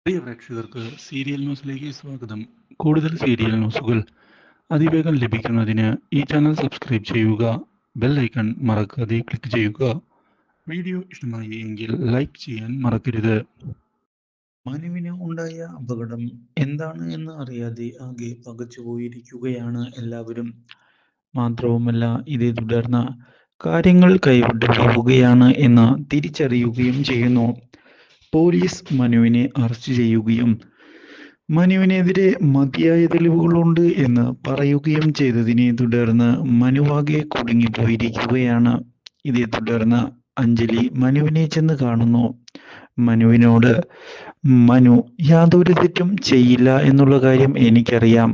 പ്രിയ പ്രേക്ഷകർക്ക് സീരിയൽ ന്യൂസിലേക്ക് സ്വാഗതം. കൂടുതൽ സീരിയൽ ന്യൂസുകൾ അതിവേഗം ലഭിക്കുന്നതിന് ഈ ചാനൽ സബ്സ്ക്രൈബ് ചെയ്യുക. ബെൽ ഐക്കൺ മറക്കാതെ ക്ലിക്ക് ചെയ്യുക. വീഡിയോ ഇഷ്ടമായി എങ്കിൽ ലൈക്ക് ചെയ്യാൻ മറക്കരുത്. മനുവിന് ഉണ്ടായ അപകടം എന്താണ് എന്ന് അറിയാതെ ആകെ പകച്ചുപോയിരിക്കുകയാണ് എല്ലാവരും. മാത്രവുമല്ല, ഇതേ തുടർന്ന് കാര്യങ്ങൾ കൈവിട്ടു പോവുകയാണ് എന്ന് തിരിച്ചറിയുകയും ചെയ്യുന്നു. പോലീസ് മനുവിനെ അറസ്റ്റ് ചെയ്യുകയും മനുവിനെതിരെ മതിയായ തെളിവുകളുണ്ട് എന്ന് പറയുകയും ചെയ്തതിനെ തുടർന്ന് മനുവാകെ കുടുങ്ങിപ്പോയിരിക്കുകയാണ്. ഇതേ തുടർന്ന് അഞ്ജലി മനുവിനെ ചെന്ന് കാണുന്നു. മനുവിനോട്, മനു യാതൊരു തെറ്റും ചെയ്യില്ല എന്നുള്ള കാര്യം എനിക്കറിയാം.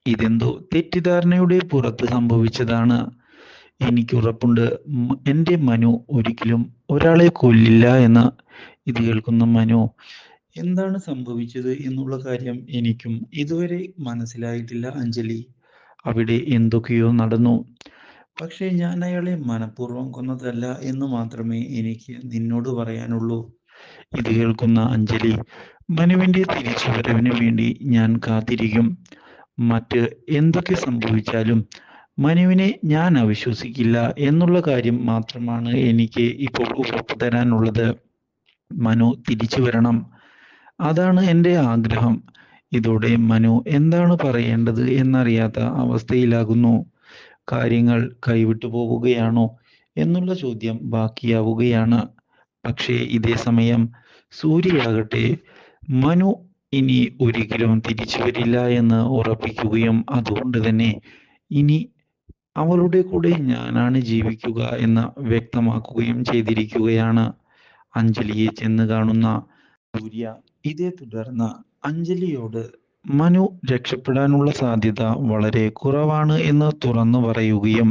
ഇതെന്തോ തെറ്റിദ്ധാരണയുടെ പുറത്ത് സംഭവിച്ചതാണ്. എനിക്കുറപ്പുണ്ട് എൻ്റെ മനു ഒരിക്കലും ഒരാളെ കൊല്ലില്ല എന്ന്. ഇത് കേൾക്കുന്ന മനു, എന്താണ് സംഭവിച്ചത് എന്നുള്ള കാര്യം എനിക്കും ഇതുവരെ മനസ്സിലായിട്ടില്ല അഞ്ജലി. അവിടെ എന്തൊക്കെയോ നടന്നു. പക്ഷേ ഞാൻ അയാളെ മനഃപൂർവ്വം കൊന്നതല്ല എന്ന് മാത്രമേ എനിക്ക് നിന്നോട് പറയാനുള്ളൂ. ഇത് കേൾക്കുന്ന അഞ്ജലി, മനുവിൻ്റെ തിരിച്ചുവരവിന് വേണ്ടി ഞാൻ കാത്തിരിക്കും. മറ്റ് എന്തൊക്കെ സംഭവിച്ചാലും മനുവിനെ ഞാൻ അവിശ്വസിക്കില്ല എന്നുള്ള കാര്യം മാത്രമാണ് എനിക്ക് ഇപ്പോൾ ഉറപ്പു തരാനുള്ളത്. മനു തിരിച്ചു വരണം, അതാണ് എൻ്റെ ആഗ്രഹം. ഇതോടെ മനു എന്താണ് പറയേണ്ടത് എന്നറിയാത്ത അവസ്ഥയിലാകുന്നു. കാര്യങ്ങൾ കൈവിട്ടു പോവുകയാണോ എന്നുള്ള ചോദ്യം ബാക്കിയാവുകയാണ്. പക്ഷേ ഇതേ സമയം സൂര്യയാകട്ടെ മനു ഇനി ഒരിക്കലും തിരിച്ചു വരില്ല എന്ന് ഉറപ്പിക്കുകയും അതുകൊണ്ട് തന്നെ ഇനി അവളുടെ കൂടെ ഞാനാണ് ജീവിക്കുക എന്ന് വ്യക്തമാക്കുകയും ചെയ്തിരിക്കുകയാണ്. അഞ്ജലിയെ ചെന്ന് കാണുന്ന സൂര്യ ഇതേ തുടർന്ന് അഞ്ജലിയോട് മനു രക്ഷപ്പെടാനുള്ള സാധ്യത വളരെ കുറവാണ് എന്ന് തുറന്നു പറയുകയും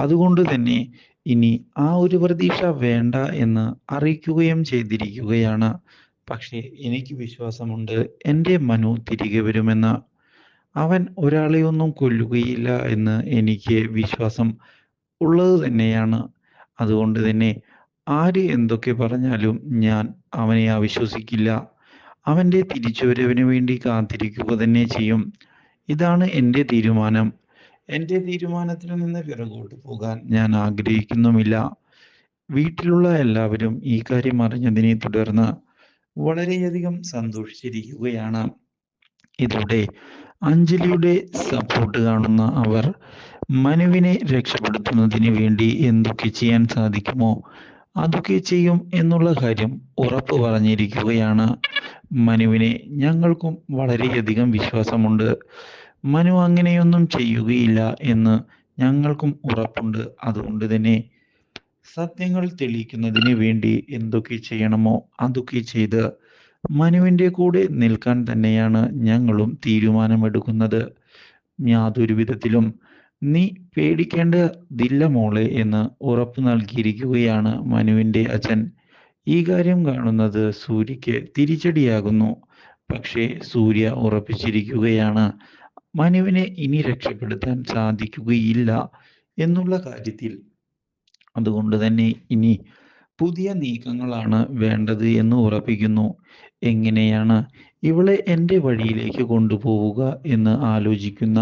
അതുകൊണ്ട് തന്നെ ഇനി ആ ഒരു പ്രതീക്ഷ വേണ്ട എന്ന് അറിയിക്കുകയും ചെയ്തിരിക്കുകയാണ്. പക്ഷേ എനിക്ക് വിശ്വാസമുണ്ട് എൻ്റെ മനു തിരികെ വരുമെന്ന്. അവൻ ഒരാളെയൊന്നും കൊല്ലുകയില്ല എന്ന് എനിക്ക് വിശ്വാസം ഉള്ളത് തന്നെയാണ്. അതുകൊണ്ട് തന്നെ ആര് എന്തൊക്കെ പറഞ്ഞാലും ഞാൻ അവനെ അവിശ്വസിക്കില്ല. അവൻ്റെ തിരിച്ചുവരവിന് വേണ്ടി കാത്തിരിക്കുക തന്നെ ചെയ്യും. ഇതാണ് എൻ്റെ തീരുമാനം. എൻ്റെ തീരുമാനത്തിൽ നിന്ന് പിറകോട്ട് പോകാൻ ഞാൻ ആഗ്രഹിക്കുന്നുമില്ല. വീട്ടിലുള്ള എല്ലാവരും ഈ കാര്യം അറിഞ്ഞതിനെ തുടർന്ന് വളരെയധികം സന്തോഷിച്ചിരിക്കുകയാണ്. ഇതോടെ അഞ്ജലിയുടെ സപ്പോർട്ട് കാണുന്ന അവർ മനുവിനെ രക്ഷപ്പെടുത്തുന്നതിന് വേണ്ടി എന്തൊക്കെ ചെയ്യാൻ സാധിക്കുമോ അതൊക്കെ ചെയ്യും എന്നുള്ള കാര്യം ഉറപ്പ് പറഞ്ഞിരിക്കുകയാണ്. മനുവിനെ ഞങ്ങൾക്കും വളരെയധികം വിശ്വാസമുണ്ട്. മനു അങ്ങനെയൊന്നും ചെയ്യുകയില്ല എന്ന് ഞങ്ങൾക്കും ഉറപ്പുണ്ട്. അതുകൊണ്ട് തന്നെ സത്യങ്ങൾ തെളിയിക്കുന്നതിന് വേണ്ടി എന്തൊക്കെ ചെയ്യണമോ അതൊക്കെ ചെയ്ത് മനുവിൻ്റെ കൂടെ നിൽക്കാൻ തന്നെയാണ് ഞങ്ങളും തീരുമാനമെടുക്കുന്നത്. യാതൊരു വിധത്തിലും നീ പേടിക്കേണ്ടതില്ല മോളെ എന്ന് ഉറപ്പ് നൽകിയിരിക്കുകയാണ് മനുവിൻ്റെ അച്ഛൻ. ഈ കാര്യം കാണുന്നത് സൂര്യക്ക് തിരിച്ചടിയാകുന്നു. പക്ഷേ സൂര്യ ഉറപ്പിച്ചിരിക്കുകയാണ് മനുവിനെ ഇനി രക്ഷപ്പെടുത്താൻ സാധിക്കുകയില്ല എന്നുള്ള കാര്യത്തിൽ. അതുകൊണ്ട് തന്നെ ഇനി പുതിയ നീക്കങ്ങളാണ് വേണ്ടത് എന്ന് ഉറപ്പിക്കുന്നു. എങ്ങനെയാണ് ഇവളെ എൻ്റെ വഴിയിലേക്ക് കൊണ്ടുപോവുക എന്ന് ആലോചിക്കുന്ന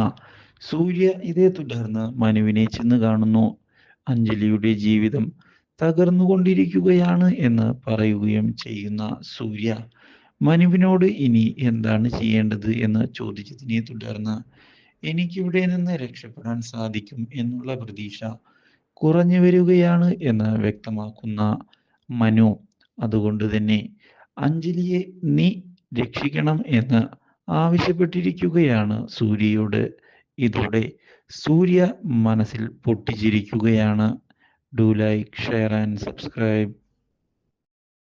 സൂര്യ ഇതേ തുടർന്ന് മനുവിനെ ചെന്ന് കാണുന്നു. അഞ്ജലിയുടെ ജീവിതം തകർന്നുകൊണ്ടിരിക്കുകയാണ് എന്ന് പറയുകയും ചെയ്യുന്ന സൂര്യ മനുവിനോട് ഇനി എന്താണ് ചെയ്യേണ്ടത് എന്ന് ചോദിച്ചതിനെ തുടർന്ന് എനിക്കിവിടെ നിന്ന് രക്ഷപ്പെടാൻ സാധിക്കും എന്നുള്ള പ്രതീക്ഷ കുറഞ്ഞു വരികയാണ് എന്ന് വ്യക്തമാക്കുന്ന മനു, അതുകൊണ്ട് തന്നെ അഞ്ജലിയെ നീ രക്ഷിക്കണം എന്ന് ആവശ്യപ്പെട്ടിരിക്കുകയാണ് സൂര്യയോട്. ഇതോടെ സൂര്യ മനസ്സിൽ പൊട്ടിച്ചിരിക്കുകയാണ്. Do like, share and subscribe.